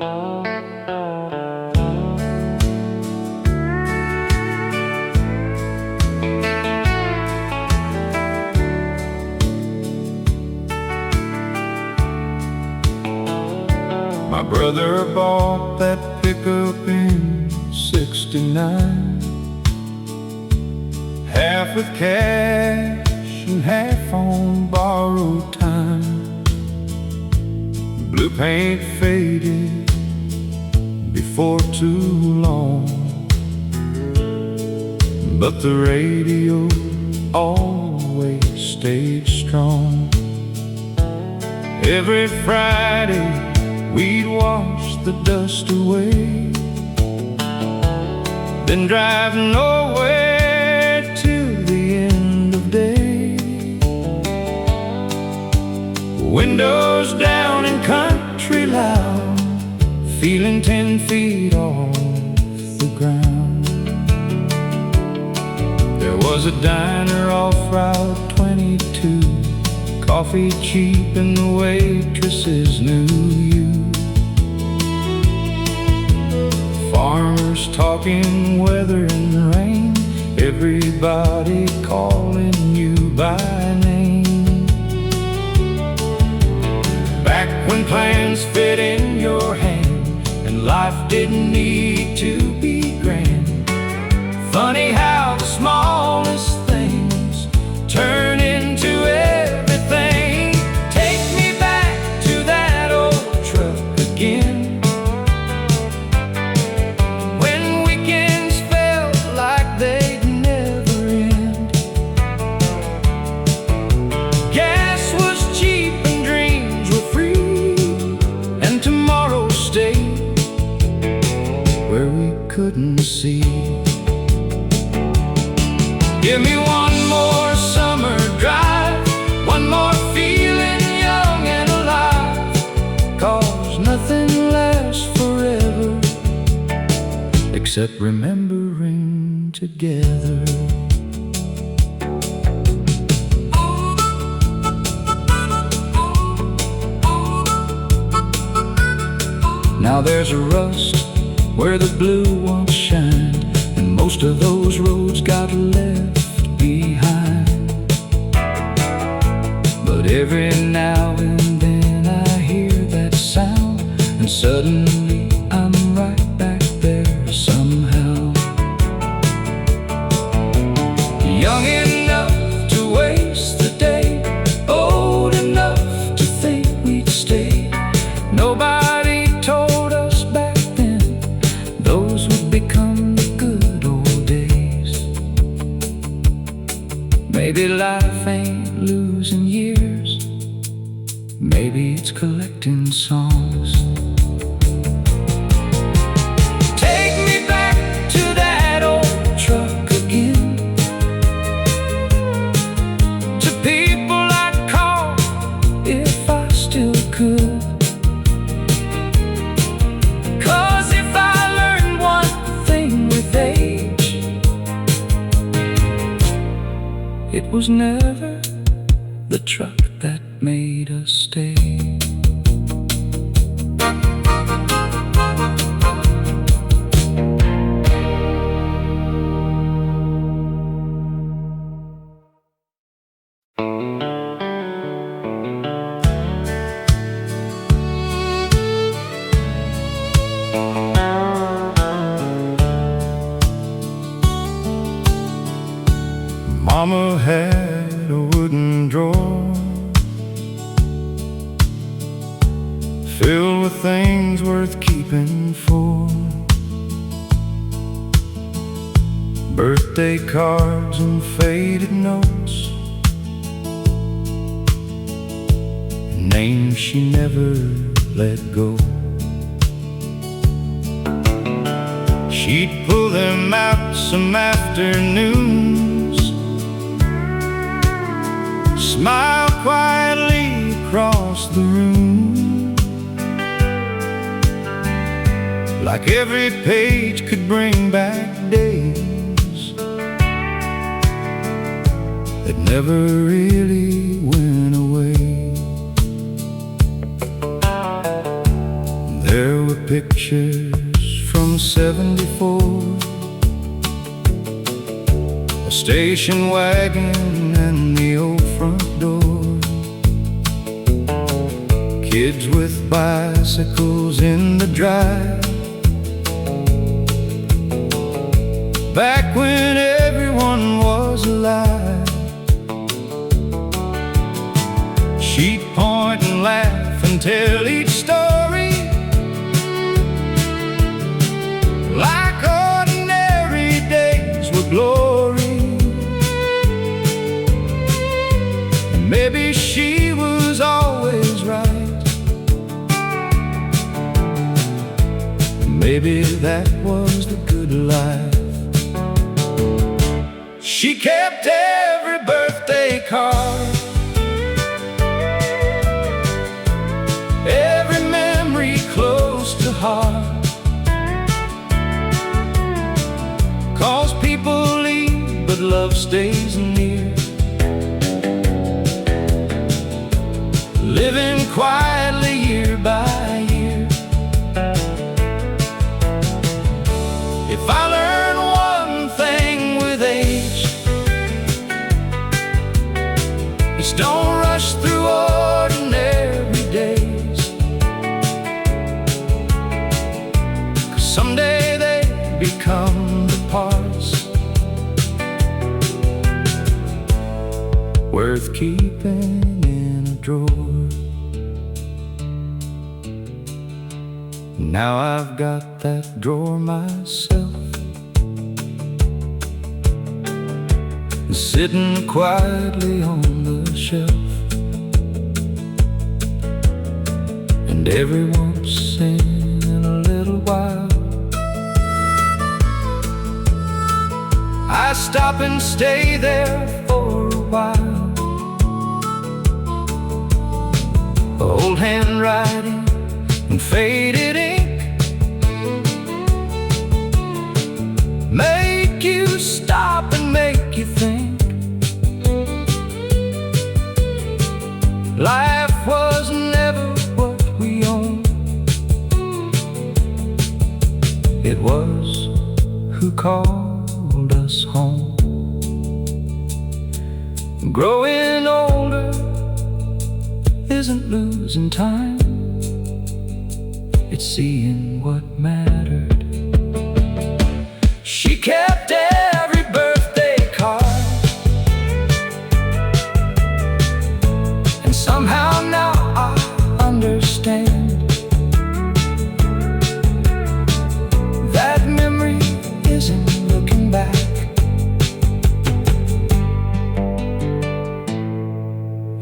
My brother bought that pickup in '69, half with cash and half on borrowed time. Blue paint faded before too long, but the radio always stayed strong. Every Friday we'd wash the dust away, then drive nowhere till the end of day. Windows down and country loud, feeling 10 feet off the ground. There was a diner off Route 22, coffee cheap and the waitresses knew you. Farmers talking weather and rain, everybody calling you by name. Back when plans fit in your hand and life didn't need to be grand. Funny how the smallest things turn into everything. Take me back to that old truck again, couldn't see. Give me one more summer drive, one more feeling young and alive, 'cause nothing lasts forever except remembering together. Now there's a rust where the blue once shined, and most of those roads got left behind. But every now and then I hear that sound, and suddenly I'm right back there somehow. Young enough to waste the day, old enough to think we'd stay. Nobody told us back then those would become the good old days. Maybe life ain't losing years, maybe it's collecting songs. Take me back to that old truck again, to people I'd call if I still could. It was never the truck that made us stay. Mama had a wooden drawer filled with things worth keeping for. Birthday cards and faded notes, names she never let go. She'd pull them out some afternoons, smile quietly across the room, like every page could bring back days that never really went away. There were pictures from '74, a station wagon and the old front door, kids with bicycles in the drive. Back when everyone was alive, she'd point and laugh and tell each story like ordinary days were glory. Maybe she was always right, maybe that was the good life. She kept every birthday card, every memory close to heart, 'cause people leave but love stays near, living quietly year by year. If I learn one thing with age, it's don't rush through ordinary days, 'cause someday they become the parts worth keeping in a drawer. Now I've got that drawer myself, sitting quietly on the shelf, and every once in a little while I stop and stay there for a while. Old handwriting and faded ink make you stop and make you think. Life was never what we owned, it was who called us home. Growing older isn't losing time, it's seeing what mattered. She kept every birthday card, and somehow now I understand that memory isn't looking back,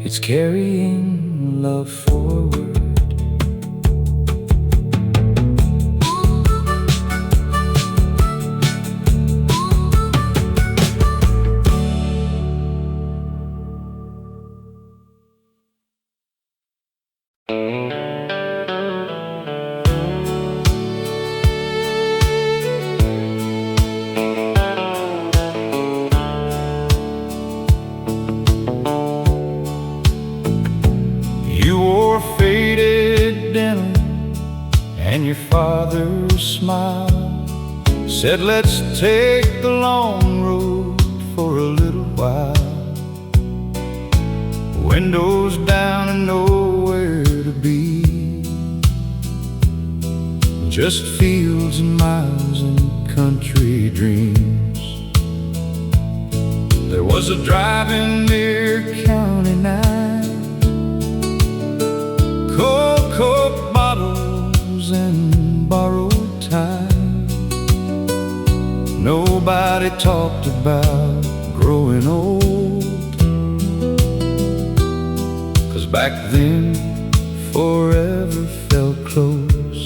it's carrying love forward. You wore faded denim, and your father's smile said, "Let's take the long road for a little while." Windows down and nowhere to be, just fields and miles and country dreams. There was a drive-in near County 9, cold Coke bottles and borrowed time. Nobody talked about growing old, 'cause back then forever felt close.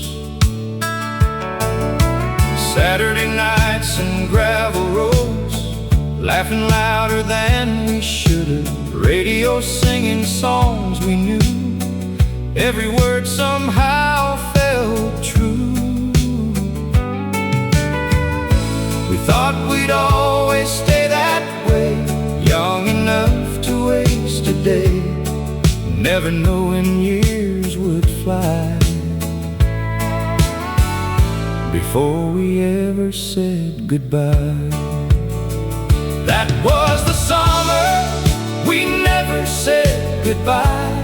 Saturday nights and gravel roads, laughing louder than we should've, radio singing songs we knew, every word somehow felt true. We thought we'd always stay that way, young enough to waste a day, never knowing years would fly. before we ever said goodbye. That was the summer we never said goodbye.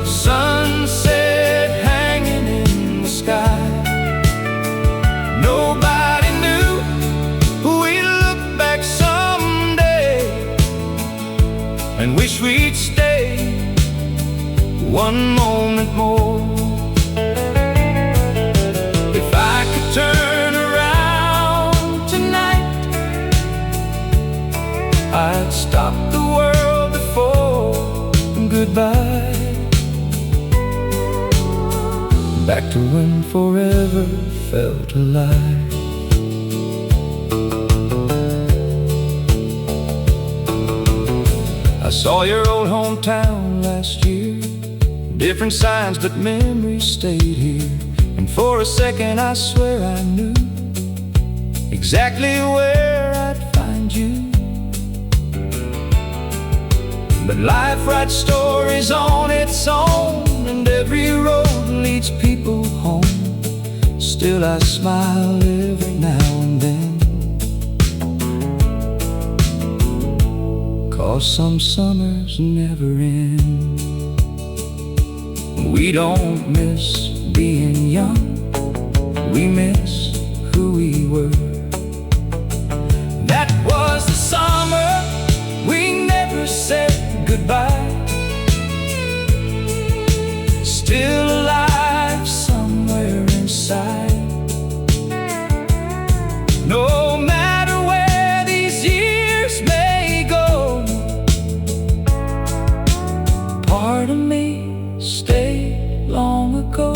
Sunset hanging in the sky. Nobody knew we'd look back someday and wish we'd stay one moment more. If I could turn around tonight, I'd stop the world before goodbye. Back to when forever felt alive. I saw your old hometown last year. Different signs, but memories stayed here. And for a second I swear I knew exactly where I'd find you. But life writes stories on its own, and every road leads people home. Still I smile every now and then, 'cause some summers never end. We don't miss being young, we miss who we were. That was the summer we never said goodbye. Still alive somewhere inside. No matter where these years may go, part of me stayed long ago.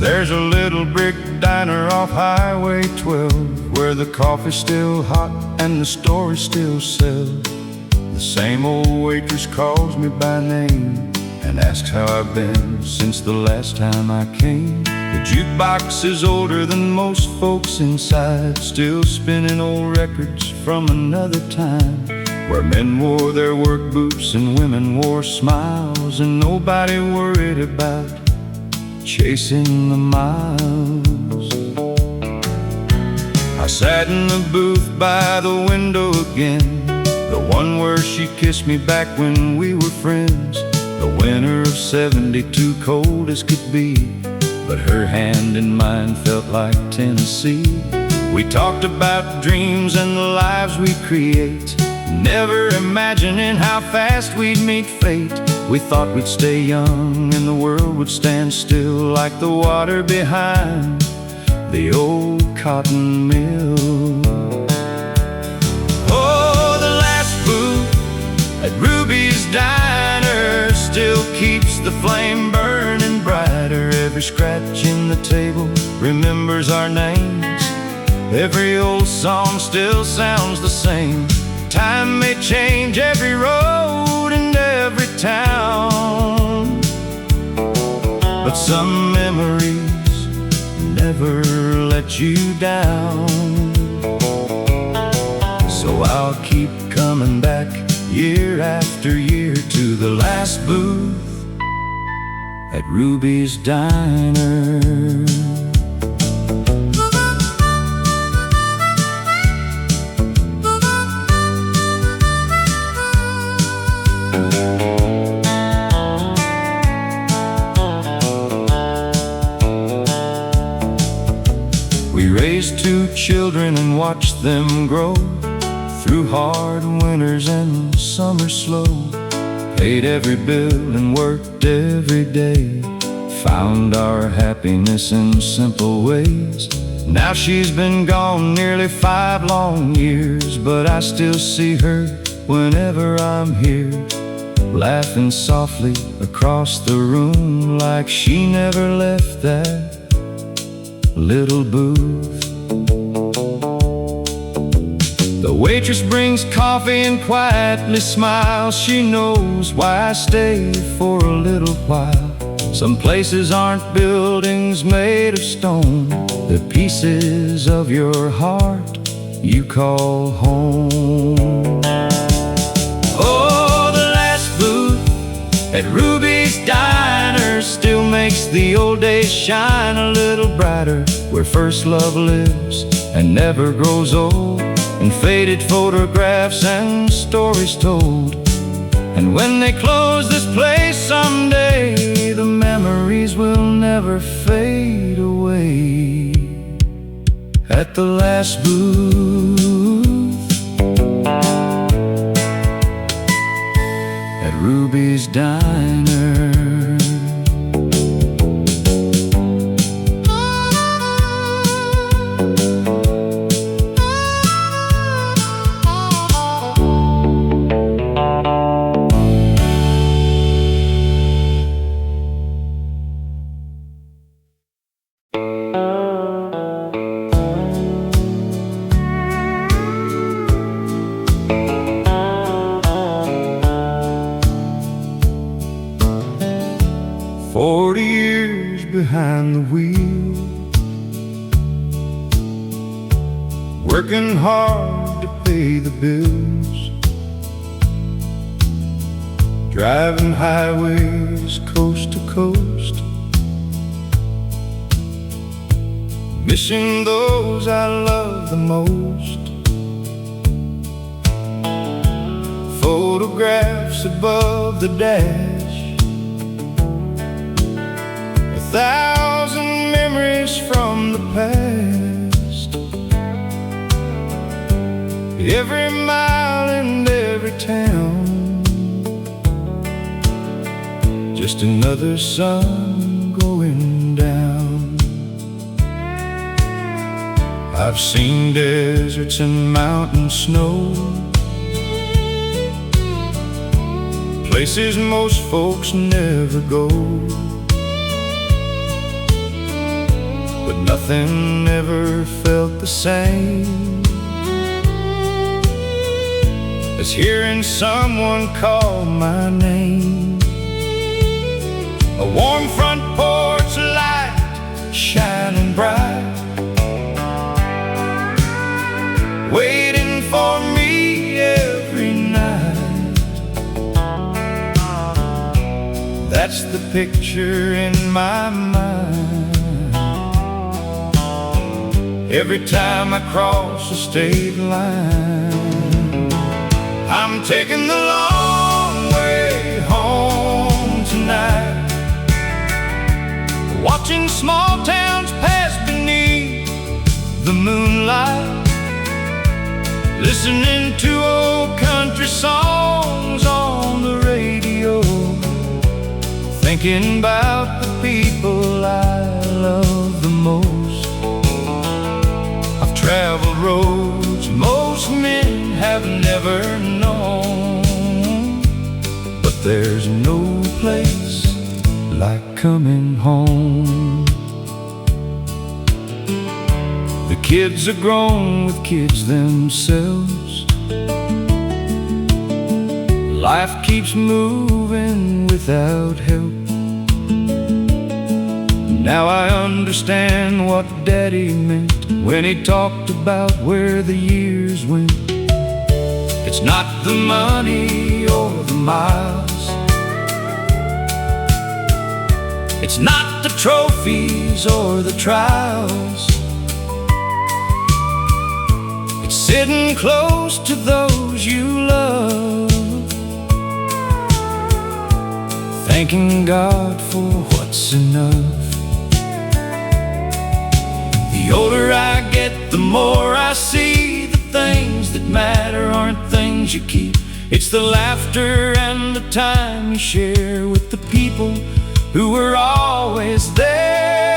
There's a little brick diner off Highway 12, where the coffee's still hot and the stories still sell. The same old waitress calls me by name and asks how I've been since the last time I came. The jukebox is older than most folks inside, still spinning old records from another time, where men wore their work boots and women wore smiles, and nobody worried about chasing the miles. I sat in the booth by the window again, the one where she kissed me back when we were friends. The winter of '72, cold as could be, but her hand in mine felt like Tennessee. We talked about dreams and the lives we create, never imagining how fast we'd meet fate. We thought we'd stay young and the world would stand still, like the water behind the old cotton mill. Oh, the last booth at Ruby's Diner still keeps the flame burning brighter. Every scratch in the table remembers our names. Every old song still sounds the same. Time may change every road and every town, but some memories never let you down. So I'll keep coming back year after year to the last booth at Ruby's Diner. We raised 2 children and watched them grow through hard winters and summers slow. Paid every bill and worked every day, found our happiness in simple ways. Now she's been gone nearly 5 long years, but I still see her whenever I'm here, laughing softly across the room, like she never left that little booth. The waitress brings coffee and quietly smiles. She knows why I stay for a little while. Some places aren't buildings made of stone, they're pieces of your heart you call home. Oh, the last booth at Ruby's Diner still makes the old days shine a little brighter, where first love lives and never grows old, and faded photographs and stories told. And when they close this place someday, the memories will never fade away. At the last booth at Ruby's Diner. 40 years behind the wheel, working hard to pay the bills, driving highways coast to coast, missing those I love the most. Photographs above the dash, 1,000 memories from the past. Every mile and every town, just another sun going down. I've seen deserts and mountain snow, places most folks never go. But nothing ever felt the same as hearing someone call my name. A warm front porch light shining bright, waiting for me every night. That's the picture in my mind every time I cross a state line. I'm taking the long way home tonight, watching small towns pass beneath the moonlight, listening to old country songs on the radio, thinking about the people I love the most. I've traveled roads most men have never known, but there's no place like coming home. The kids are grown with kids themselves, life keeps moving without help. Now I understand what Daddy meant when he talked about where the years went. It's not the money or the miles, it's not the trophies or the trials, it's sitting close to those you love, thanking God for what's enough. The older I get, the more I see the things that matter aren't things you keep. It's the laughter and the time you share with the people who were always there.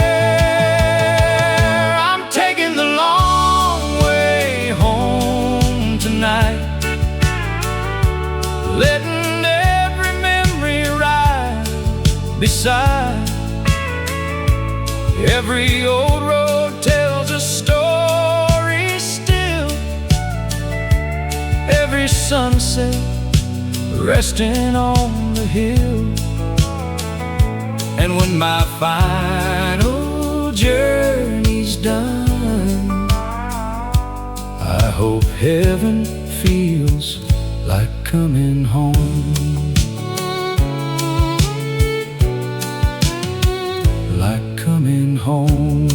I'm taking the long way home tonight, beside. Every old road tells a story still. Every sunset resting on the hill. And when my final journey's done, I hope heaven feels like coming home. Like coming home.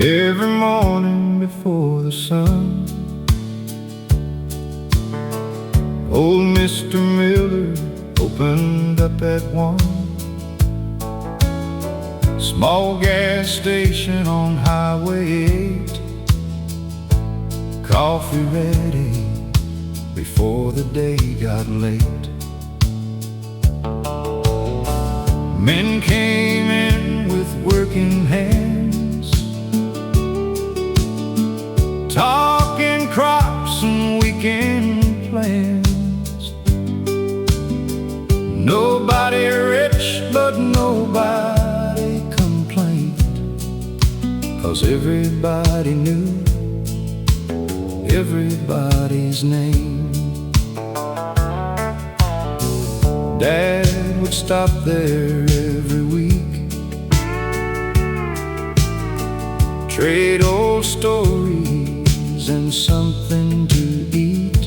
Every morning before the sun, old Mr. Miller opened up at 1. Small gas station on Highway 8. Coffee ready before the day got late. Men came in with working hands, talking crops and weekend plans. Nobody rich, but nobody complained, 'cause everybody knew everybody's name. Dad would stop there every week, trade old stories and something to eat.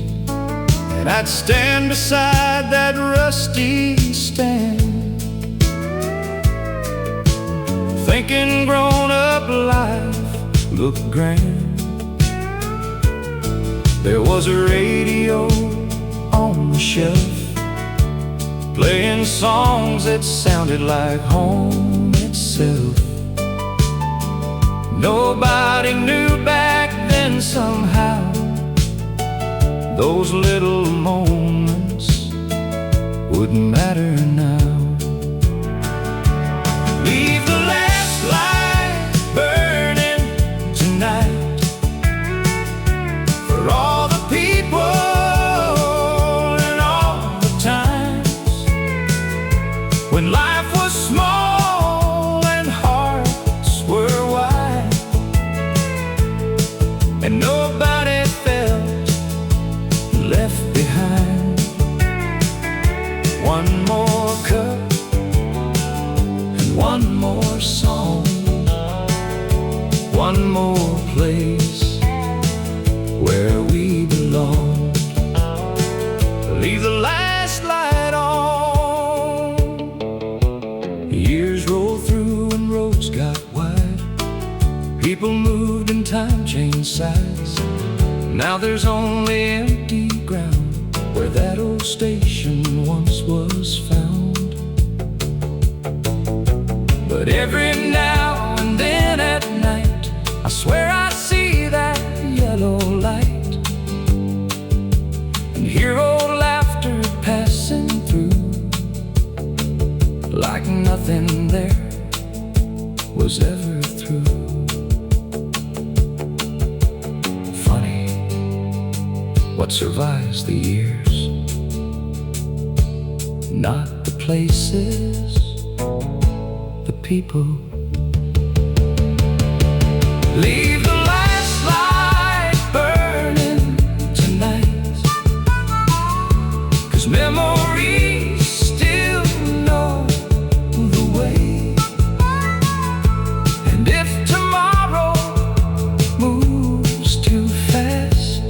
And I'd stand beside that rusty stand, thinking grown-up life looked grand. There was a radio on the shelf, playing songs that sounded like home itself. Nobody knew back then somehow those little moments wouldn't matter now. Leave the last light burning tonight for all the people and all the times when life was small and hearts were wide, and nobody felt left behind. One more cup and one more song, one more place where we belong. Leave the last light on. Years rolled through and roads got wide. People moved and time changed sides. Now there's only empty ground where that old station once was found. But every now and then at night, I swear I see that yellow light and hear old laughter passing through, like nothing there was ever through. Funny what survives the years, not the places, the people. Leave the last light burning tonight, 'cause memories still know the way. And if tomorrow moves too fast,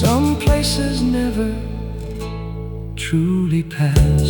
some places never truly pass.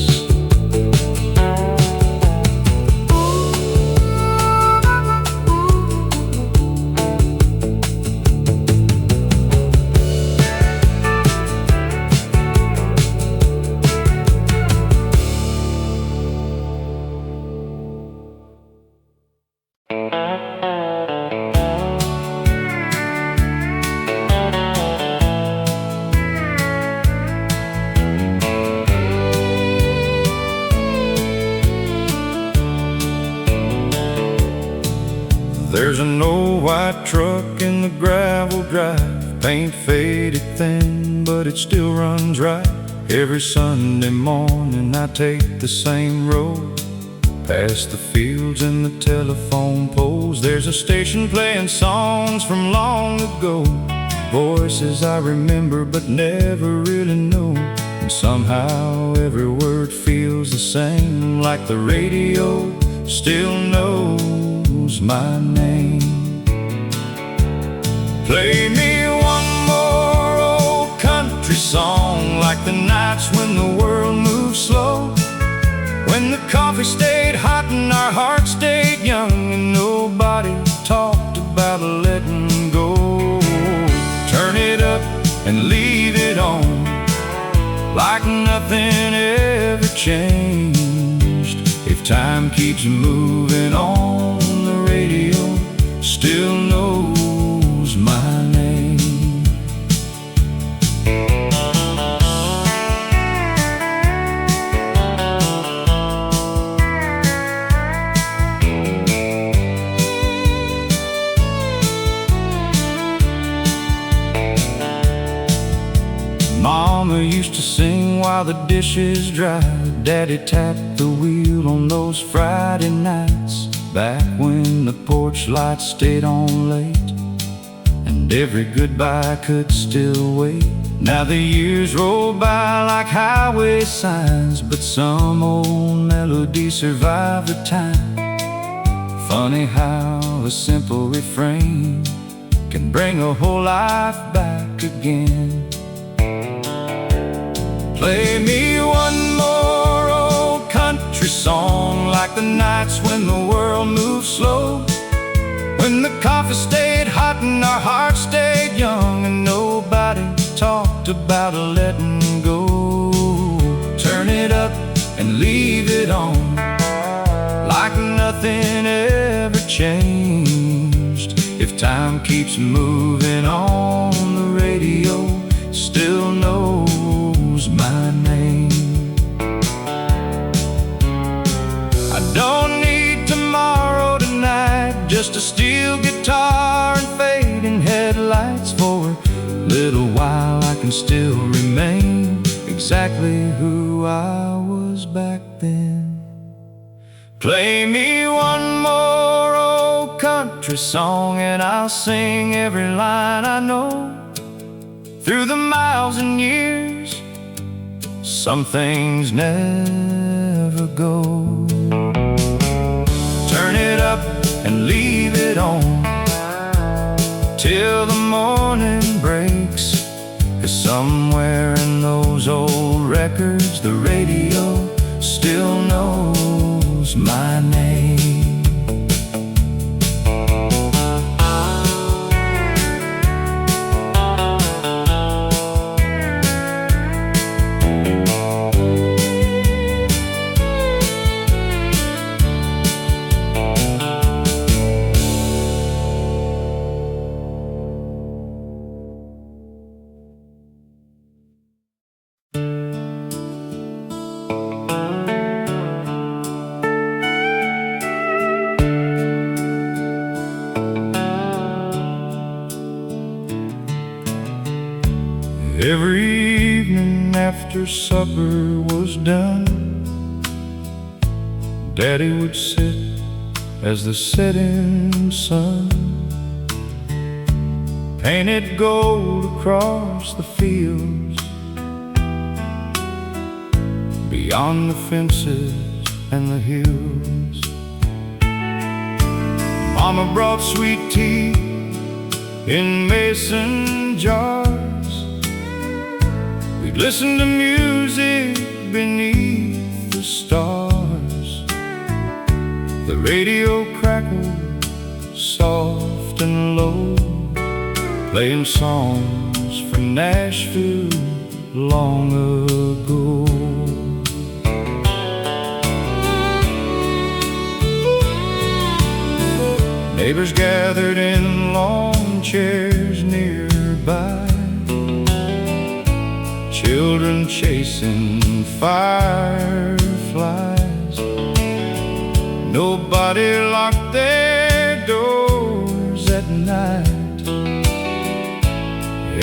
There's an old white truck in the gravel drive, paint faded thin, but it still runs right. Every Sunday morning I take the same road, past the fields and the telephone poles. There's a station playing songs from long ago, voices I remember but never really know. And somehow every word feels the same, like the radio still knows my name. Play me one more old country song, like the nights when the world moved slow, when the coffee stayed hot and our hearts stayed young, and nobody talked about letting go. Turn it up and leave it on, like nothing ever changed. If time keeps moving on, the radio still knows my name. Mama used to sing while the dishes dried. Daddy tapped the wheel on those Friday nights, back when the porch lights stayed on late, and every goodbye could still wait. Now the years roll by like highway signs, but some old melodies survive the time. Funny how a simple refrain can bring a whole life back again. Play me one more old country song, like the nights when the world moved slow, when the coffee stayed hot and our hearts stayed young, and nobody talked about letting go. Turn it up and leave it on, like nothing ever changed. If time keeps moving on, the radio still knows my name. I don't need tomorrow tonight, just a steel guitar and fading headlights. For a little while I can still remain exactly who I was back then. Play me one more old country song and I'll sing every line I know. Through the miles and years, some things never go. Turn it up and leave it on, till the morning breaks. 'Cause somewhere in those old records, the radio still knows my name. Every evening after supper was done, Daddy would sit as the setting sun painted gold across the fields, beyond the fences and the hills. Mama brought sweet tea in mason jars. We'd listen to music beneath the stars. The radio crackled soft and low, playing songs from Nashville long ago. Neighbors gathered in lawn chairs nearby, children chasing fireflies. Nobody locked their door,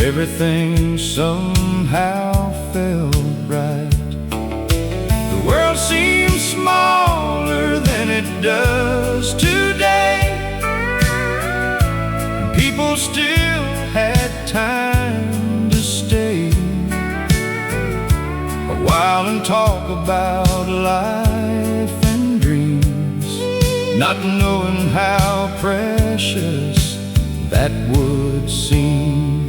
everything somehow felt right. The world seems smaller than it does today. People still had time to stay a while and talk about life and dreams, not knowing how precious that would seem.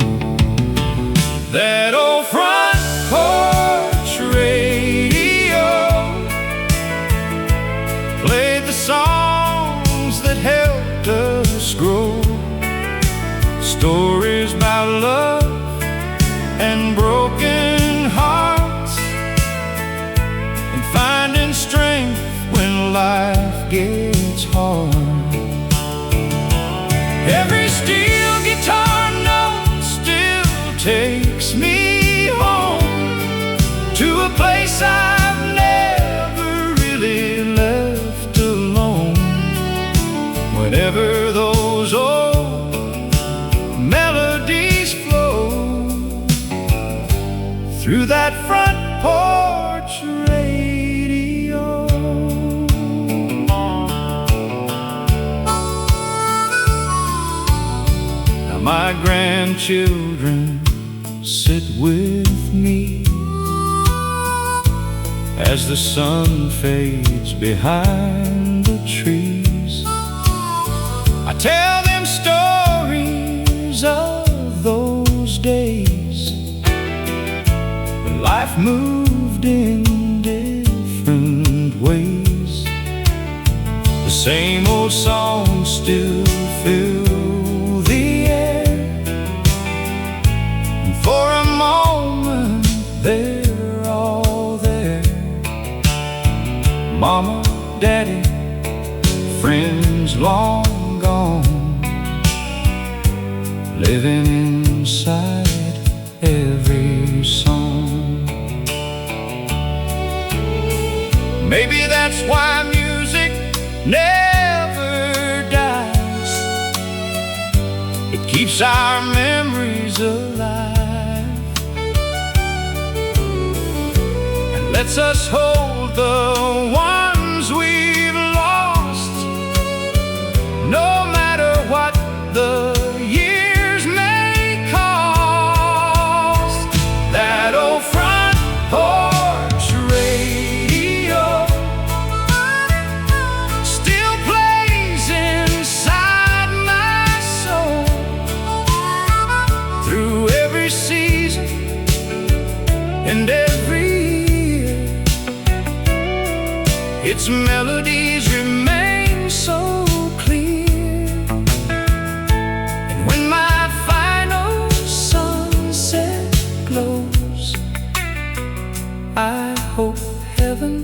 That old front porch radio played the songs that helped us grow, stories about love and broken hearts, and finding strength when life gets hard. Every steel guitar note still takes me home to a place I've never really left alone. Whenever those old melodies flow through that front porch radio. Now my grandchildren sit with me as the sun fades behind the trees. I tell them stories of those days when life moved in different ways. The same old songs still fill the air, and for a moment they're all there. Mama, Daddy, friends long gone, living inside every song. Maybe that's why music never dies. It keeps our memories alive and lets us hold the ones we've lost, no matter what the years may cost. That old front porch radio still plays inside my soul through every season and every year. Its melodies remain so clear. And when my final sunset glows, I hope heaven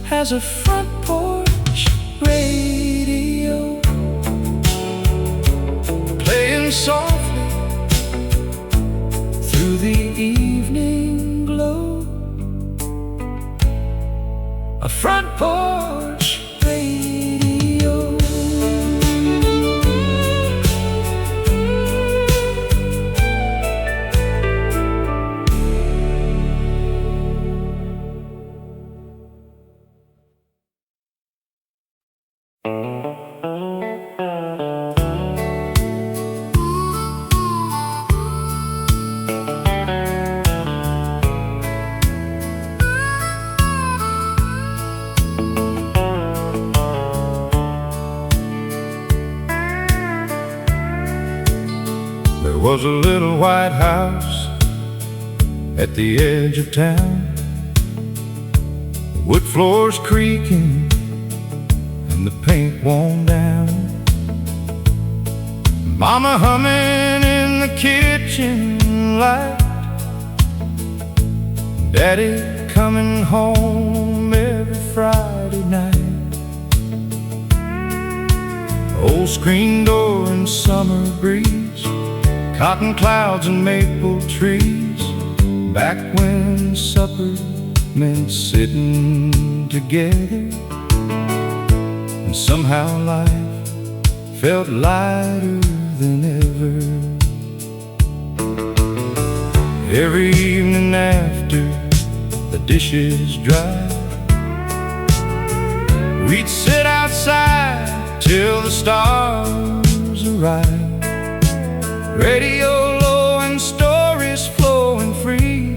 has a front porch radio playing softly through the evening glow. A front porch radio. There was a little white house at the edge of town, wood floors creaking and the paint worn down. Mama humming in the kitchen light, Daddy coming home every Friday night. Old screen door and summer breeze, cotton clouds and maple trees, back when supper meant sitting together. And somehow life felt lighter than ever. Every evening after the dishes dry, we'd sit outside till the stars arrive. Radio low and stories flowing free,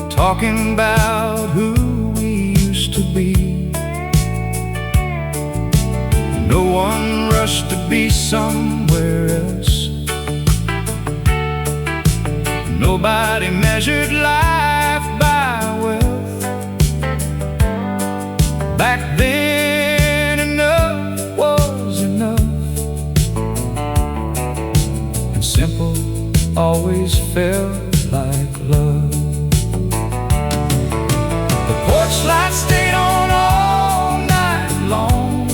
talking about who we used to be. No one rushed to be somewhere else. Nobody measured life by wealth. Back then enough was enough, and simple always felt like love. The porch light stayed on all night long,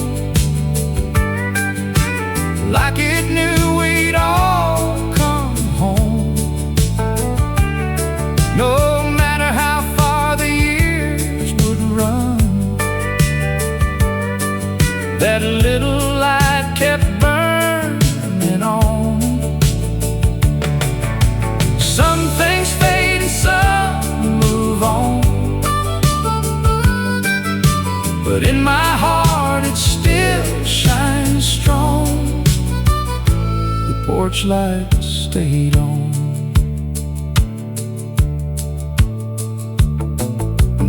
like it knew we'd all come home. No matter how far the years would run, that little light kept burning on. Some things fade and some move on, but in my heart it still shines strong. The porch light stayed on.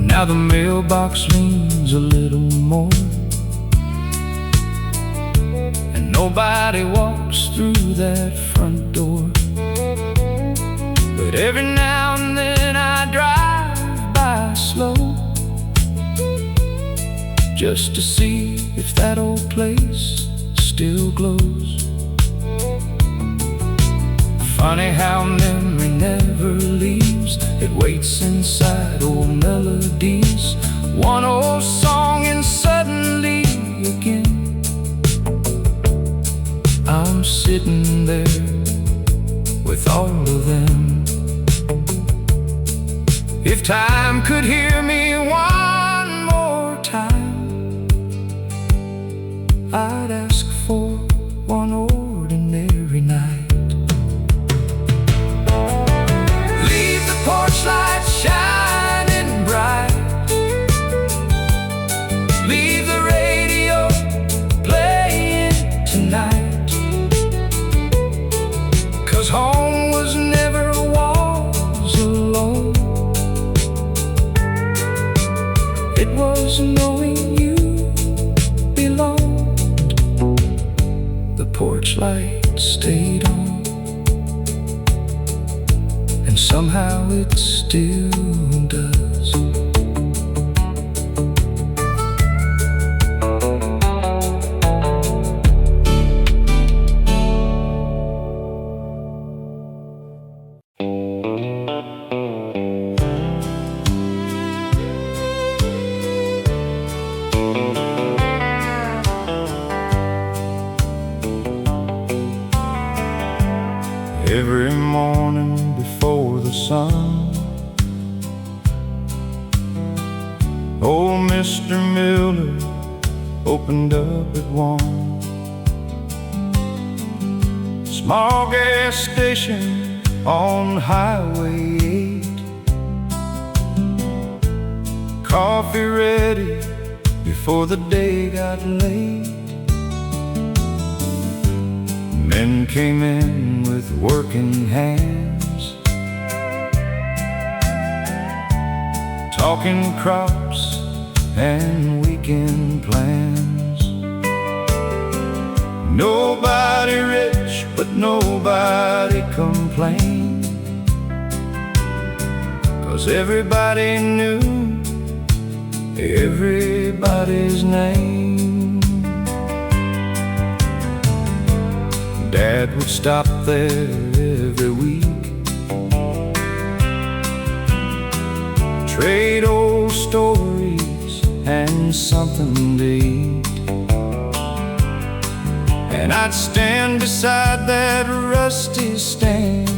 Now the mailbox leans a little more, and nobody walks through that front door. But every now and then I drive by slow, just to see if that old place still glows. Funny how memory never leaves. It waits inside old melodies, one old song and suddenly again I'm sitting there with all of them. If time could hear me one more time, I'd ask for one ordinary night. Leave the porch light shining bright, leave the radio playing tonight, 'cause home was never walls alone. It was knowing you belonged. The porch light stayed on, and somehow it still does. Every morning before the sun, old Mr. Miller opened up at 1. Small gas station on Highway 8. Coffee ready before the day got late. Men came in with working hands, talking crops and weekend plans. Nobody rich, but nobody complained, 'cause everybody knew everybody's name. Dad would stop there every week, trade old stories and something to eat. And I'd stand beside that rusty stand,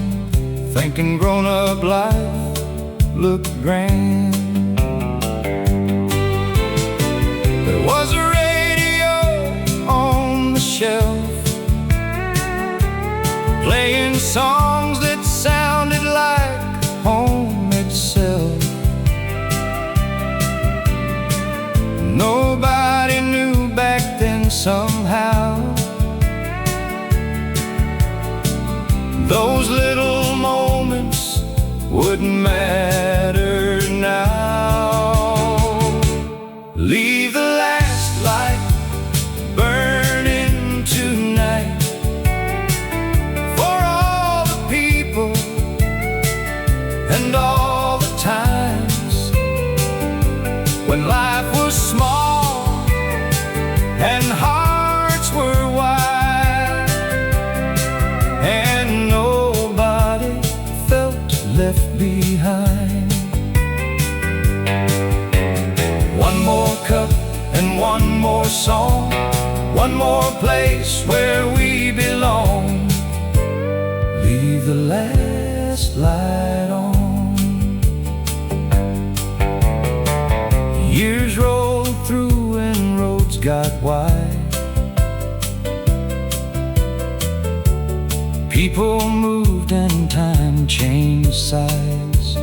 thinking grown-up life looked grand. There was a radio on the shelf, playing songs that somehow. Those little moments wouldn't matter now. Leave the last light burning tonight for all the people and all the times when life was small and hearts were wide, and nobody felt left behind. One more cup and one more song, one more place where we belong. Leave the last light on. Years rolled through and roads got wide. People moved and time changed sides.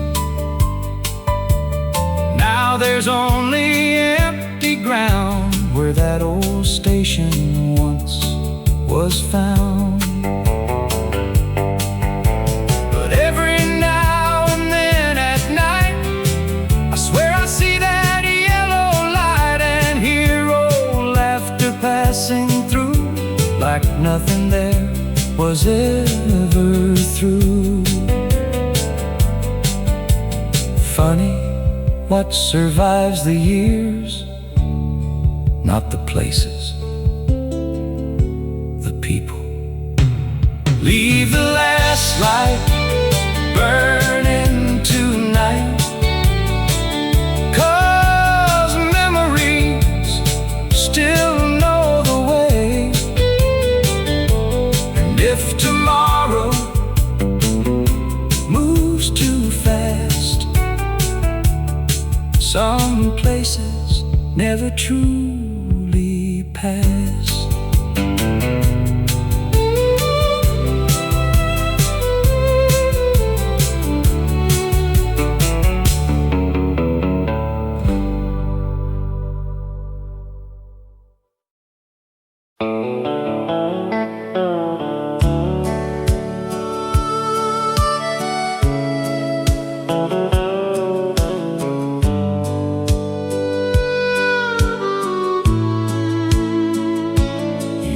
Now there's only empty ground where that old station once was found. But every now and then at night, I swear I see that yellow light and hear old laughter passing through, like nothing there was ever through. Funny what survives the years, not the places, the people. Leave the last light burning tonight, 'cause memories still know the way. And if tomorrow moves too fast, some places never truly pass.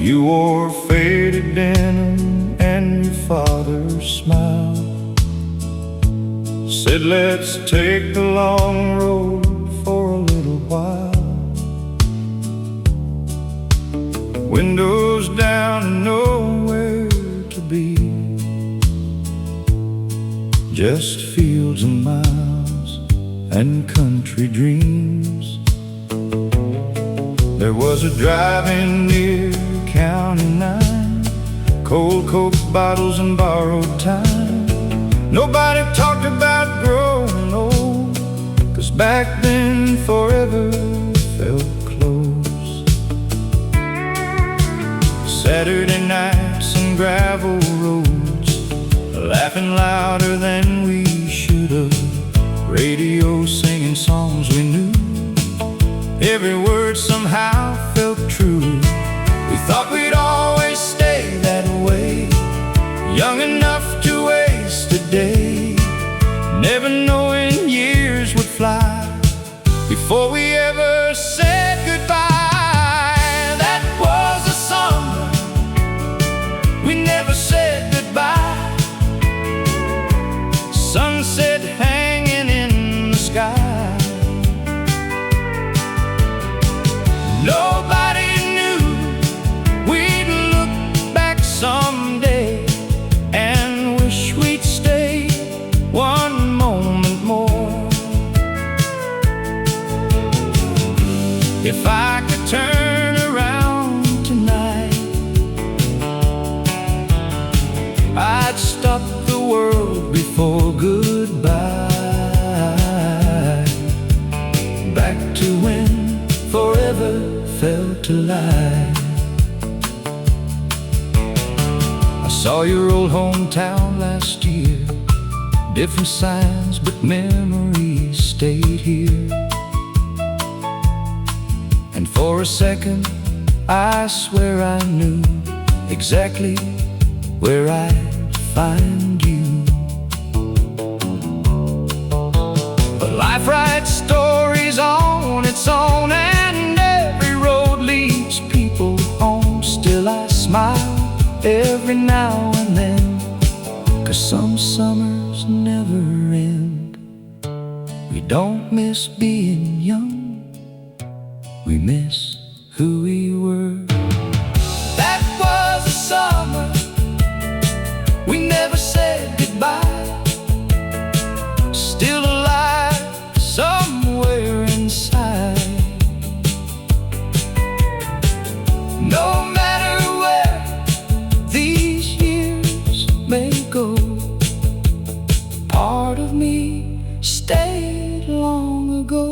You wore faded denim and your father's smile said, let's take the long road for a little while. Windows down and nowhere to be, just fields and miles and country dreams. There was a drive-in near County 9, cold Coke bottles and borrowed time. Nobody talked about growing old, 'cause back then forever felt close. Saturday nights and gravel roads, laughing louder than we should have. Radio singing songs we knew, every word somehow felt true. We thought we'd always stay that way, young enough to waste a day, never knowing years would fly before we ever said goodbye. That was a summer we never said goodbye. Sunset hanging in the sky. Nobody knew we'd look back someday and wish we'd stay one moment more. If I could turn around tonight, I'd stop the world before goodbye, back to when forever felt alive. I saw your old hometown last year, different signs but memories stayed here. And for a second I swear I knew exactly where I'd find you. But life writes stories on its own, and every road leads people home. Still I smile every now and then, 'cause some summers never end. We don't miss being young, we miss who we were. That was a summer we never said goodbye. Still alive somewhere inside. No matter where these years may go, part of me stayed long ago.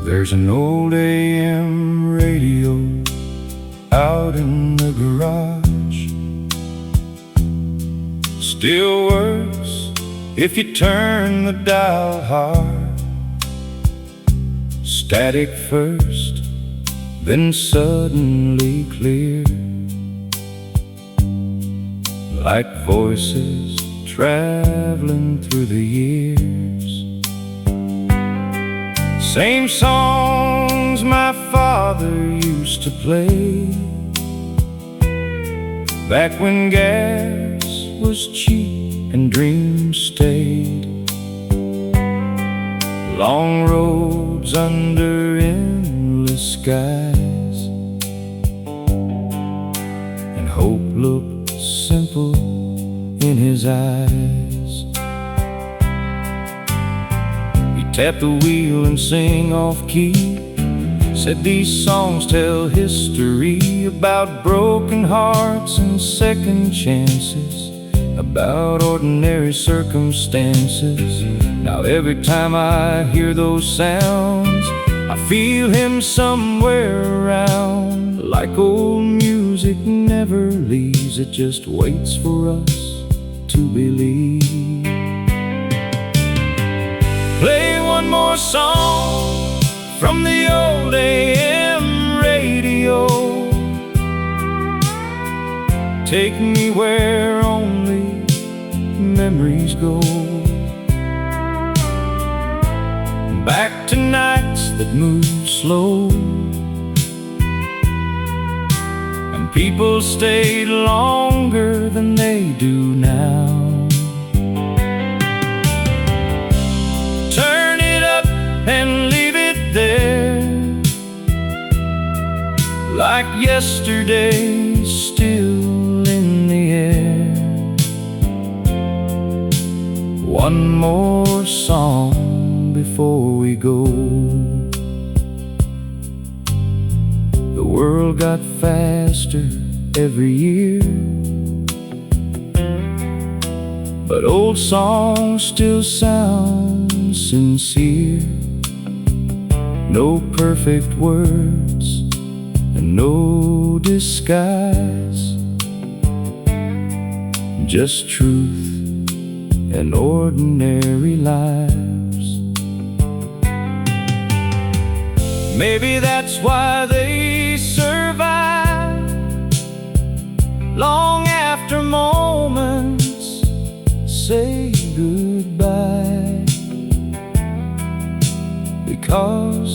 There's an old AM radio out in the garage. Still works if you turn the dial hard. Static first, then suddenly clear, like voices traveling through the years. Same songs my father used to play, back when gas was cheap and dreams stayed. Long roads under endless skies, and hope looked simple in his eyes. Tap the wheel and sing off key. Said these songs tell history about broken hearts and second chances, about ordinary circumstances. Now every time I hear those sounds, I feel him somewhere around. Like old music never leaves, it just waits for us to believe. Play one more song from the old AM radio. Take me where only memories go, back to nights that move slow, and people stayed longer than they do now. And leave it there, like yesterday, still in the air. One more song before we go. The world got faster every year, but old songs still sound sincere. No perfect words and no disguise, just truth and ordinary lives. Maybe that's why they survive long after moments say goodbye. Because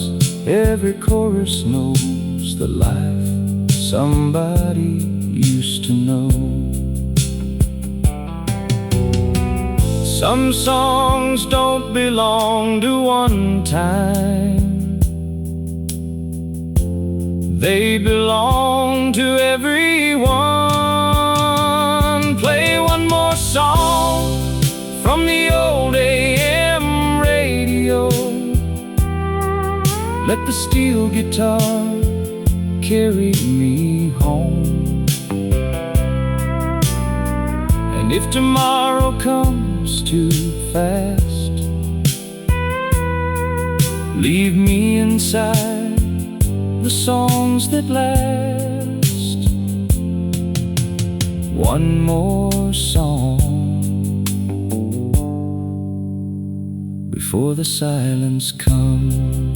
every chorus knows the life somebody used to know. Some songs don't belong to one time, they belong to everyone. Play one more song from the old AM radio. Let the steel guitar carry me home. And if tomorrow comes too fast, leave me inside the songs that last. One more song before the silence comes.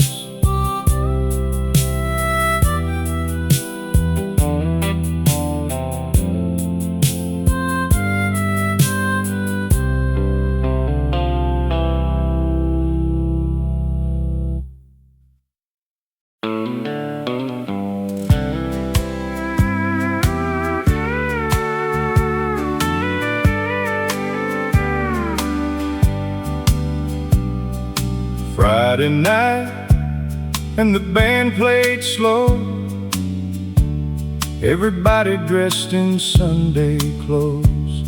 Friday night, and the band played slow. Everybody dressed in Sunday clothes.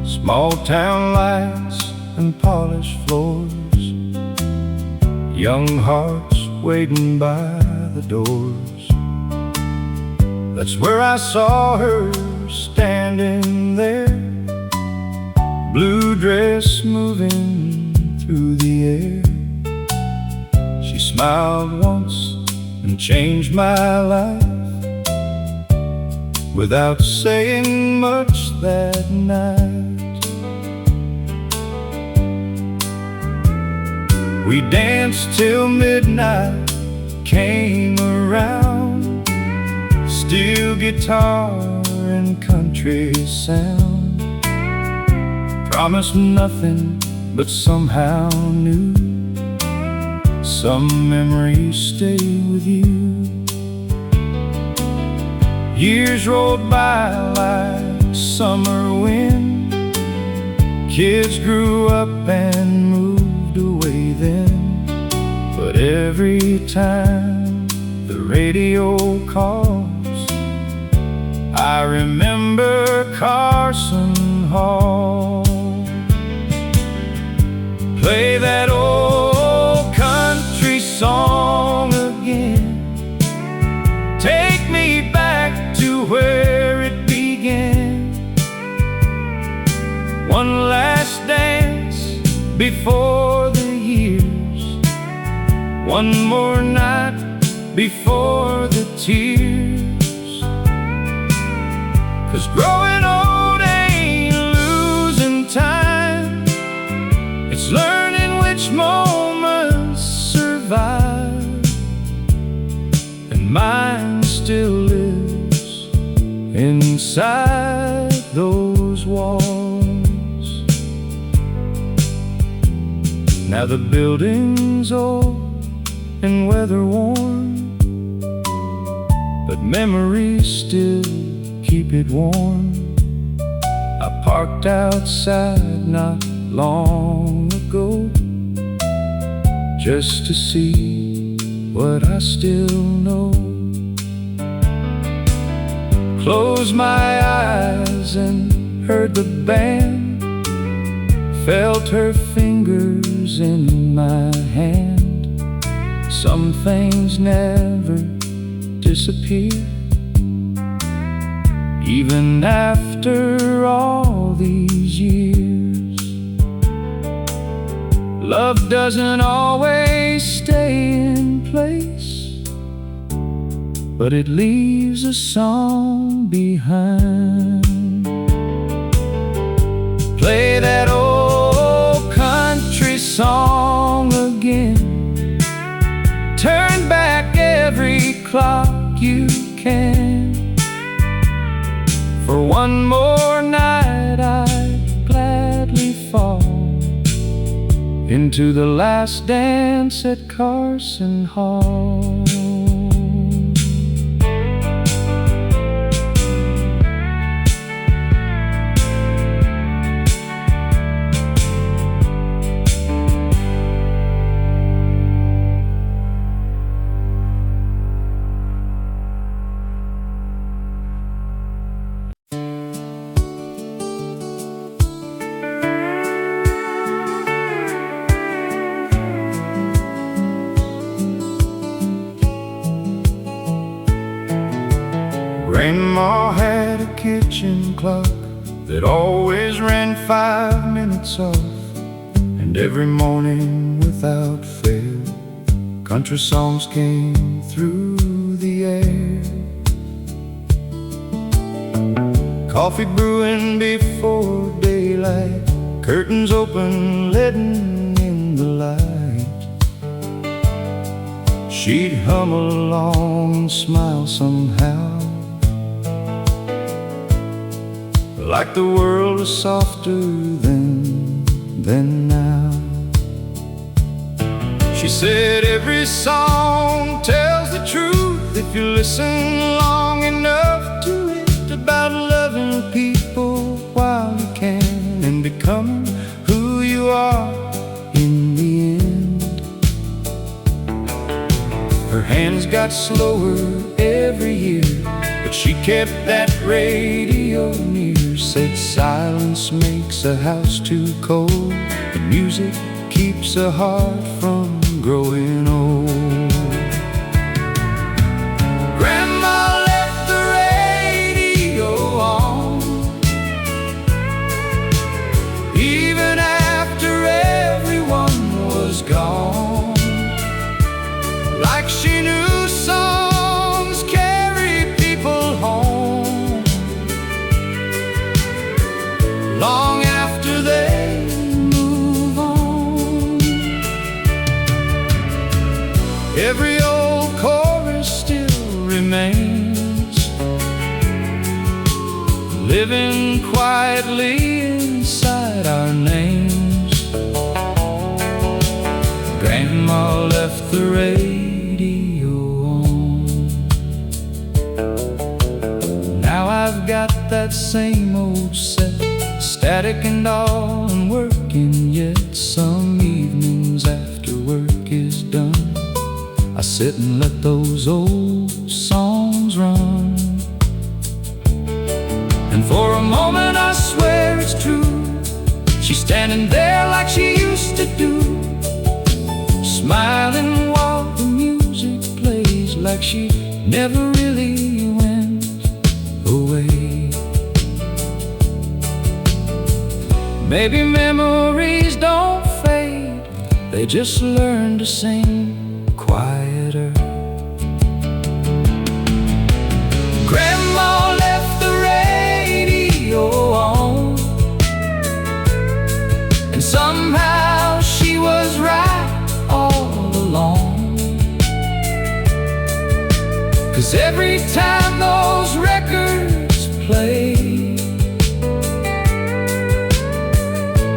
Small town lights and polished floors. Young hearts waiting by the doors. That's where I saw her standing there, blue dress moving through the air. She smiled once and changed my life without saying much that night. We danced till midnight came around, steel guitar and country sound. Promised nothing, but somehow knew some memories stay with you. Years rolled by like summer wind. Kids grew up and moved away then. But every time the radio calls, I remember Carson Hall. Play that old country song again. Take me back to where it began. One last dance before the years. One more night before the tears. 'Cause growing old ain't losing time. It's learning which moments survive. And mine still lives inside those walls. Now the building's old and weather worn, but memories still keep it warm. I parked outside not long ago, just to see what I still know. Closed my eyes and heard the band, felt her fingers in my hand. Some things never disappear, even after all these years. Love doesn't always stay in place, but it leaves a song behind. Play that old country song again. Turn back every clock you can. For one more night I'd gladly fall into the last dance at Carson Hall. Grandma had a kitchen clock that always ran 5 minutes off, and every morning without fail, country songs came through the air. Coffee brewing before daylight, curtains open, letting in the light. She'd hum along and smile somehow, like the world was softer than now. She said every song tells the truth if you listen long enough to it, about loving people while you can and becoming who you are in the end. Her hands got slower every year, but she kept that radio near. Said silence makes a house too cold, but music keeps a heart from growing old. Grandma left the radio on, even after everyone was gone, like she knew songs carry people home, long after they move on. Every old chorus still remains, living quietly inside our names. Grandma left the radio on. Now I've got that same old set, static and all, and working yet. Some evenings after work is done, I sit and let those old songs run. And for a moment I swear it's true, she's standing there like she used to do, smiling while the music plays, like she never really went away. Maybe memories don't fade, they just learn to sing quieter. Grandma left the radio on, and somehow she was right all along. 'Cause every time those records play,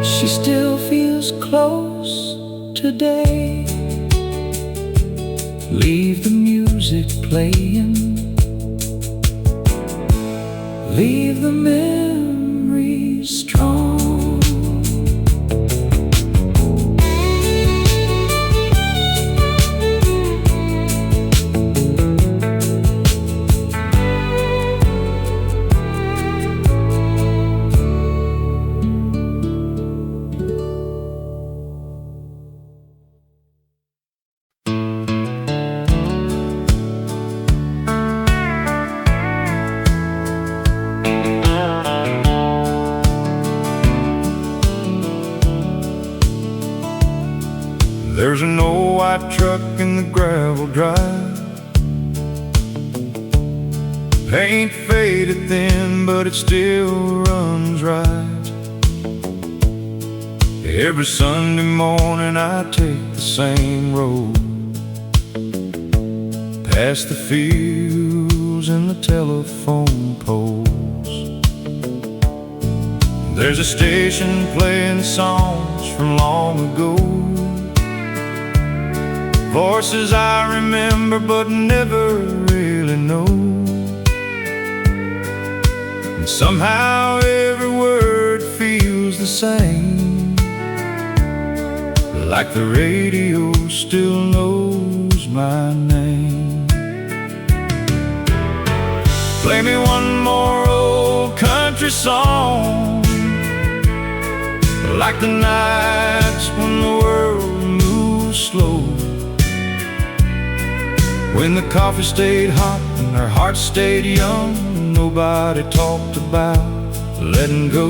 she still feels close today. Leave the music playing, leave the memories strong. There's an old white truck in the gravel drive, paint faded thin, but it still runs right. Every Sunday morning I take the same road, past the fields and the telephone poles. There's a station playing songs from long ago, voices I remember but never really know. And somehow every word feels the same, like the radio still knows my name. Play me one more old country song, like the nights when the world moves slow, when the coffee stayed hot and our hearts stayed young, and nobody talked about letting go.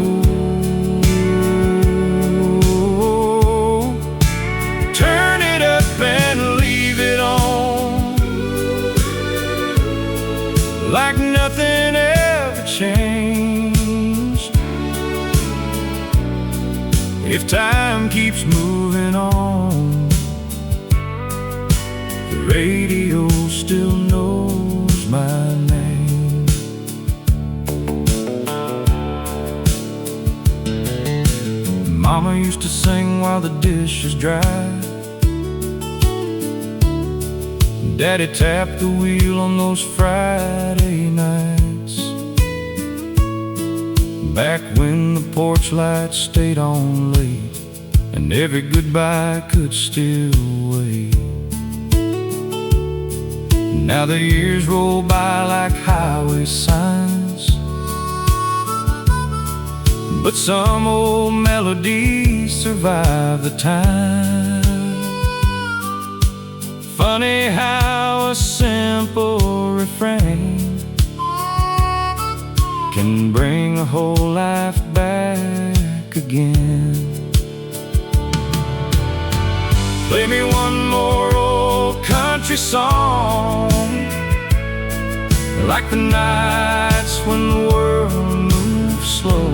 Turn it up and leave it on, like nothing ever changed. If time keeps moving on, the radio still knows my name. Mama used to sing while the dishes dried. Daddy tapped the wheel on those Friday nights, back when the porch lights stayed on late and every goodbye could still wait. Now the years roll by like highway signs, but some old melodies survive the time. Funny how a simple refrain can bring a whole life back again. Play me one more old country song, like the nights when the world moved slow,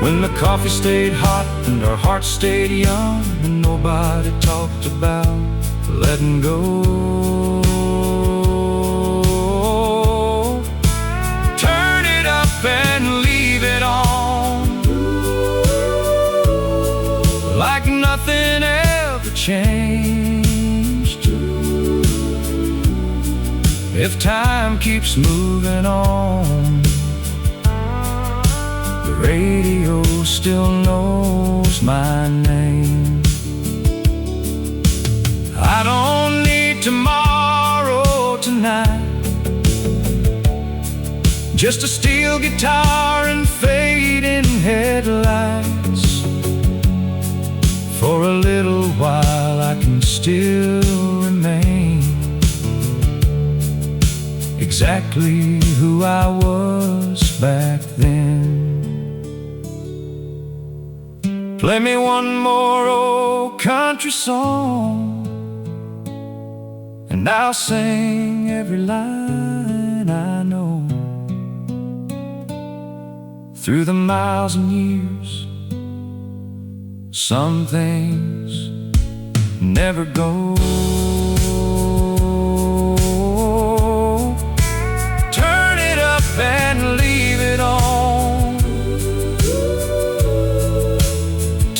when the coffee stayed hot and our hearts stayed young, and nobody talked about letting go. Turn it up and leave it on, like nothing ever changed. If time keeps moving on, the radio still knows my name. I don't need tomorrow tonight, just a steel guitar and fading headlights. For a little while I can still remain exactly who I was back then. Play me one more old country song, and I'll sing every line I know. Through the miles and years, some things never go. Turn it up and leave it on,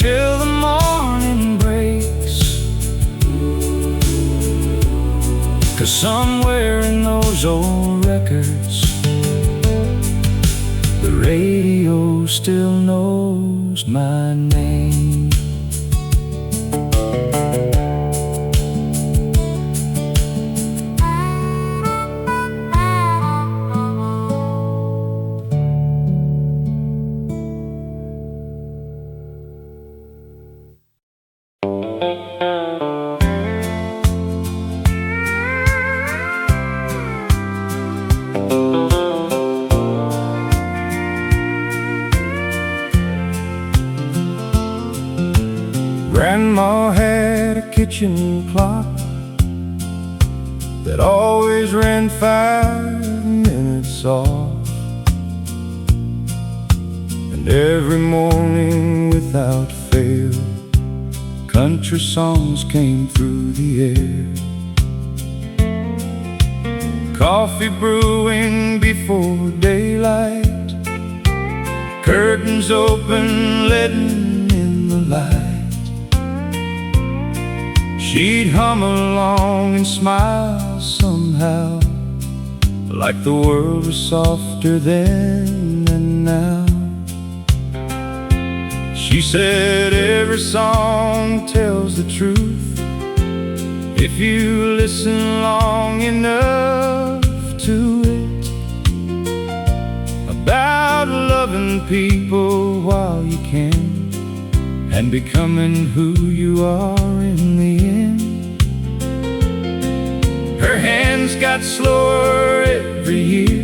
till the morning breaks. 'Cause somewhere in those old records, the radio still knows my name. Grandma had a kitchen clock that always ran 5 minutes off, and every morning without fail, country songs came through the air. Coffee brewing before daylight, curtains open, letting in the light. She'd hum along and smile somehow, like the world was softer then than now. She said every song tells the truth if you listen long enough to it, about loving people while you can, and becoming who you are in the end. Her hands got slower every every year,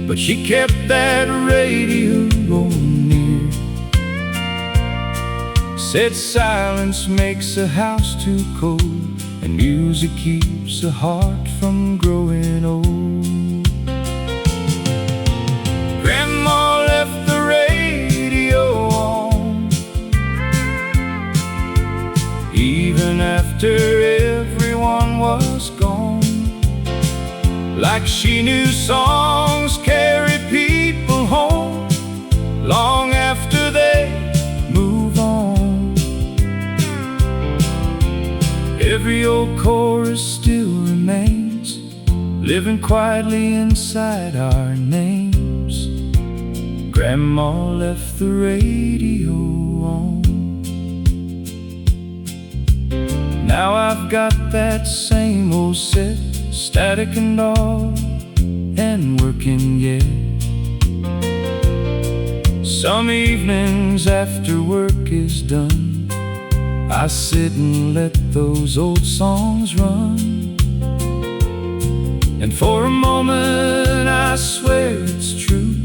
but she kept that radio going near. Said silence makes a house too cold, and music keeps a heart from growing old. Grandma left the radio on, even after everyone was gone. Like she knew songs carry people home long after they move on. Every old chorus still remains, living quietly inside our names. Grandma left the radio on. Now I've got that same old set, static and all, and working yet. Some evenings after work is done, I sit and let those old songs run. And for a moment I swear it's true,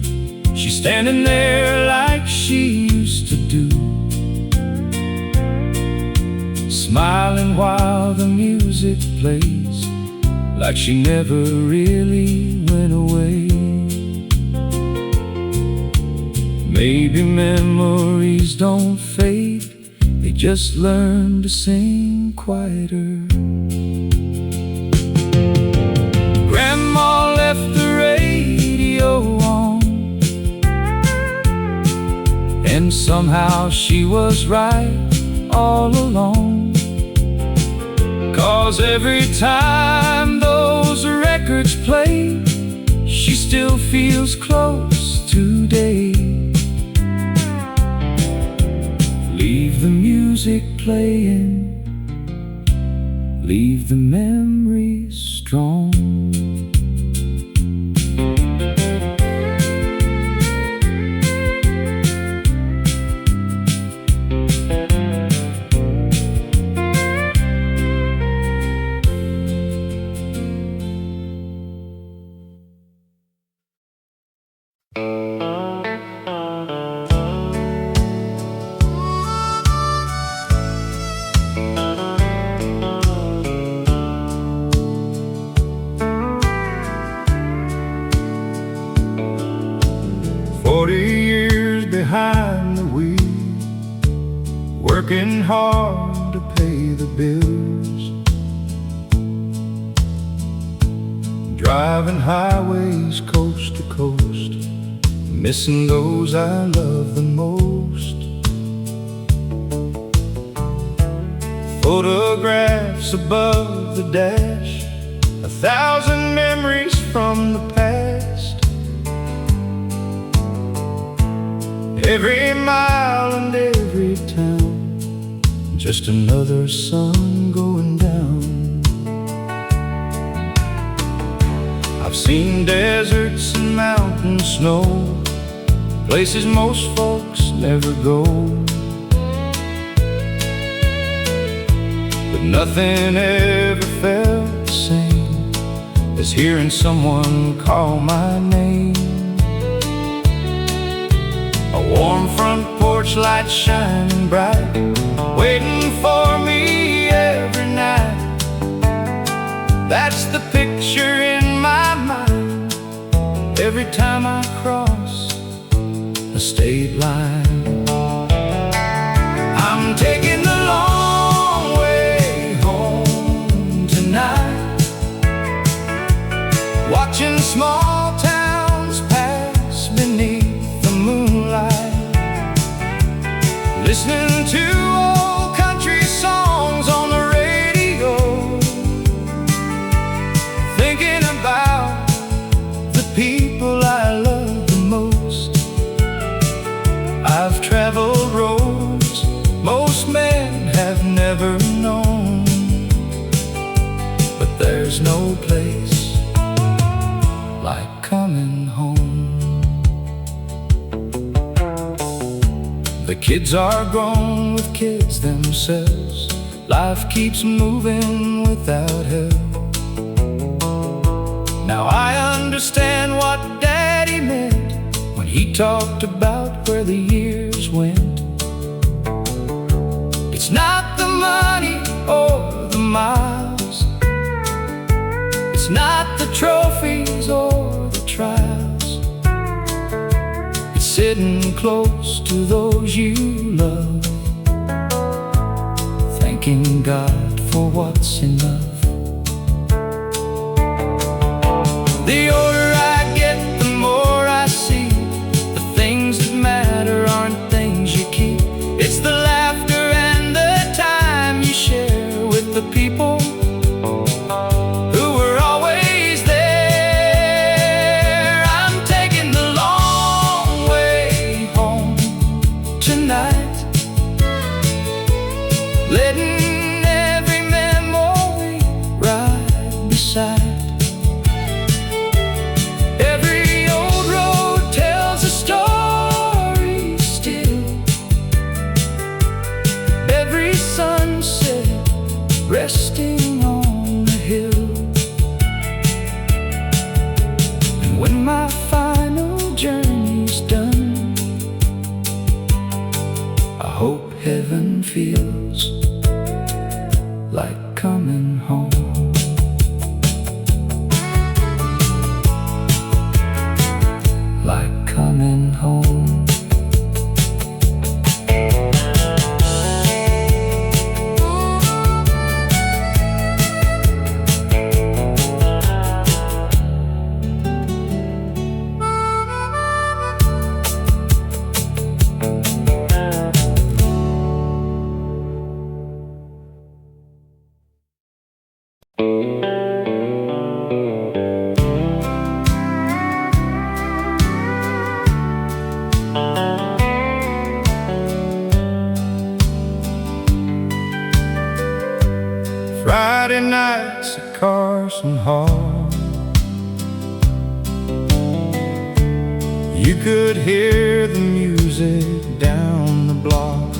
she's standing there like she used to do, smiling while the music plays, like she never really went away. Maybe memories don't fade, they just learn to sing quieter. Grandma left the radio on, and somehow she was right all along. 'Cause every time those records play, she still feels close today. Leave the music playing, leave the memories strong. Behind the wheel, working hard to pay the bills, driving highways coast to coast, missing those I love the most. Photographs above the dash, 1,000 memories from the past. Every mile and every town, just another sun going down. I've seen deserts and mountain snow, places most folks never go. But nothing ever felt the same as hearing someone call my name. A warm front porch light shining bright, waiting for me every night. That's the picture in my mind every time I cross a state line. I'm taking the long way home tonight, watching small towns pass beneath the moonlight, listening to old country songs on the radio, thinking about the people I love the most. I've traveled roads most men have never known, but there's no place like coming home. The kids are grown with kids themselves, life keeps moving without help. Now I understand what Daddy meant when he talked about where the years went. It's not the money or the miles, it's not the trophies or the trials, it's sitting close to those you love, thanking God for what's enough. The older I get, the more I see the things that matter aren't things you keep. It's the laughter and the time you share with the people who were always there. I'm taking the long way home tonight, letting every memory ride beside. Resting on the hill, and when my final journey's done, I hope heaven feels like coming home. Like coming home. Friday nights at Carson Hall, you could hear the music down the block,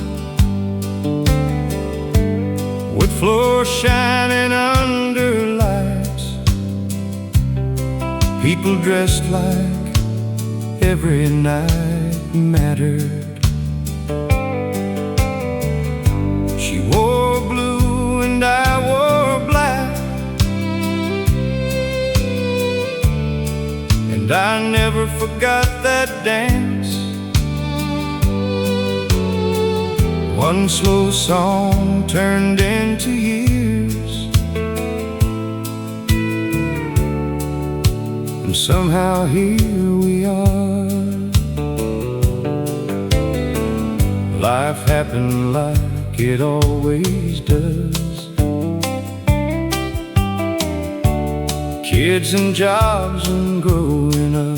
wood floor shining under lights, people dressed like every night mattered. She wore blue and I wore black, and I never forgot that dance. One slow song turned into years, and somehow here we are. Life happened like it always does. Kids and jobs and growing up.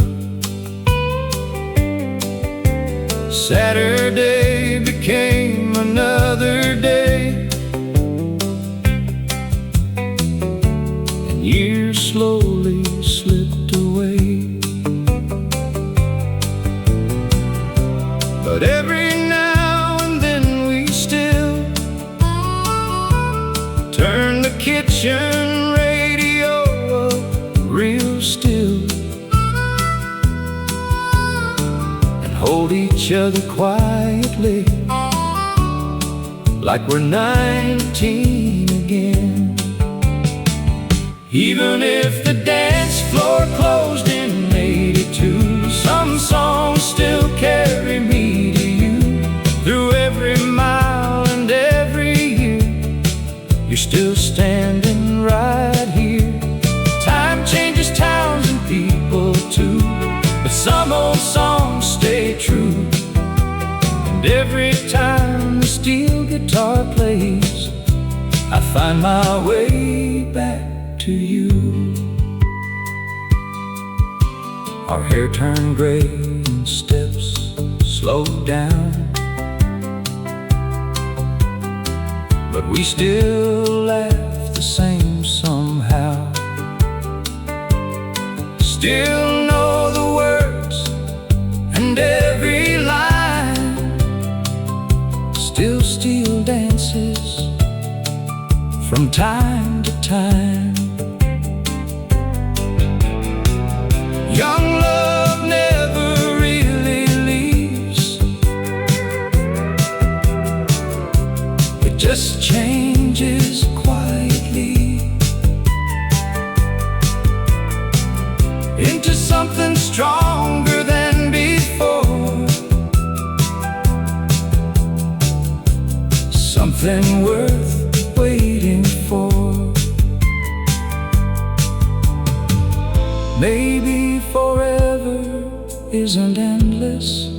Saturday became another day, and years slowly slipped away. But every now and then we still turn the kitchen radio up real still and hold each other quietly like we're 19 again. Even if the dance floor closed in '82, some songs still carry me to you. Through every mile and every year, you're still standing right here. Time changes towns and people too, but some old songs stay true. And every time the steel guitar plays, I find my way back to you. Our hair turned gray and steps slowed down, but we still laugh the same somehow. Still know the words and every line, still steel dances from time to time. Young love never really leaves. It just changes quietly into something stronger than before, something worth waiting for. Maybe forever isn't endless.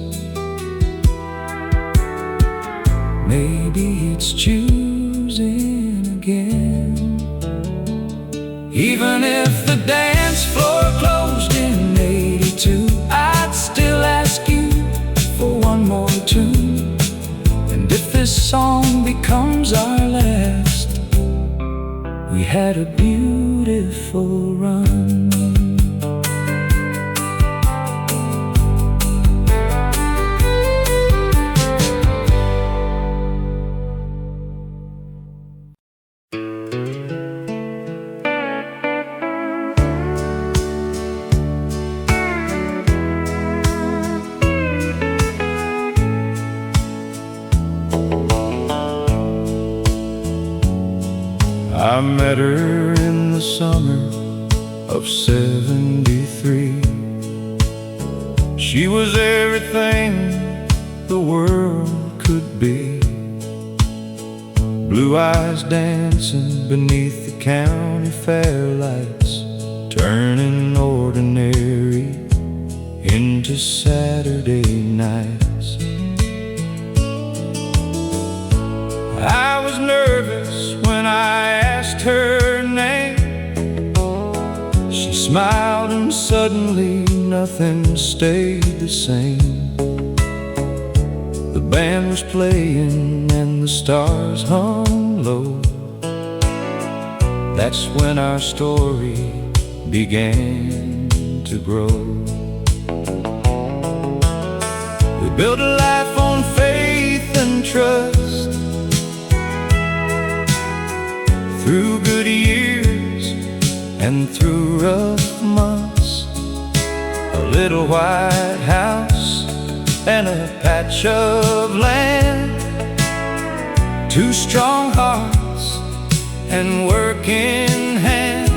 Maybe it's choosing again. Even if the dance floor closed in '82, I'd still ask you for one more tune. And if this song becomes our last, we had a beautiful run. I met her in the summer of '73. She was everything the world could be. Blue eyes dancing beneath the county fair lights, turning ordinary into Saturday nights. I was nervous when I asked her name. She smiled and suddenly nothing stayed the same. The band was playing and the stars hung low. That's when our story began to grow. We built a life on faith and trust, through good years and through rough months. A little white house and a patch of land, two strong hearts and working hands.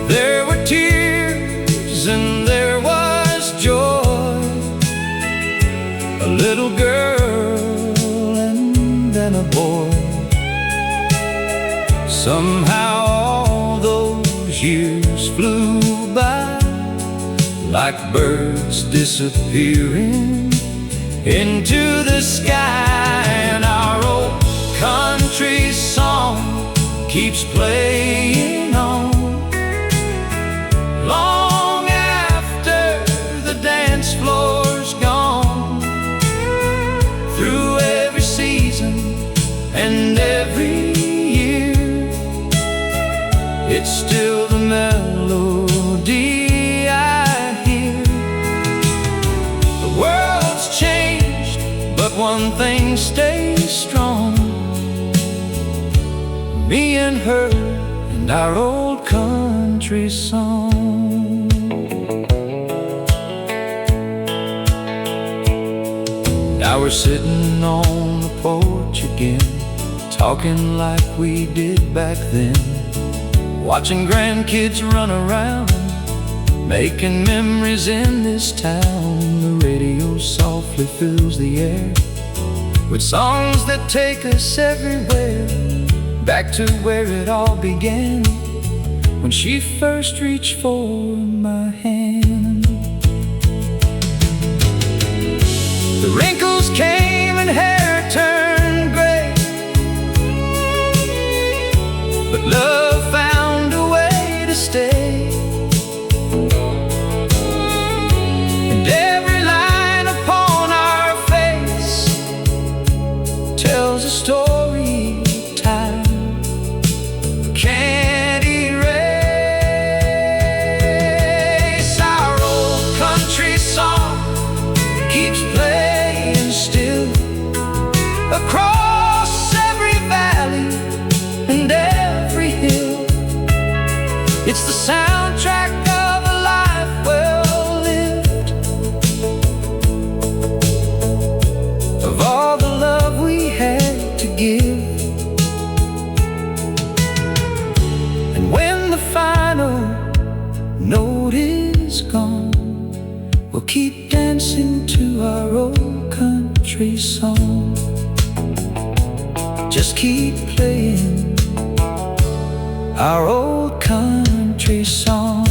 There were tears and there was joy, a little girl and then a boy. Somehow all those years flew by, like birds disappearing into the sky. And our old country song keeps playing on, long after the dance floor's gone. Through every season and every year, it's still the melody I hear. The world's changed, but one thing stays strong: me and her and our old country song. Now we're sitting on the porch again, talking like we did back then, watching grandkids run around, making memories in this town. The radio softly fills the air with songs that take us everywhere, back to where it all began, when she first reached for my hand. The wrinkles came and hair turned gray, but love found a way to stay. And every line upon our face tells a story time can't erase. Our old country song keeps playing still across every valley and every hill. keep dancing to our old country song. Just keep playing our old country song.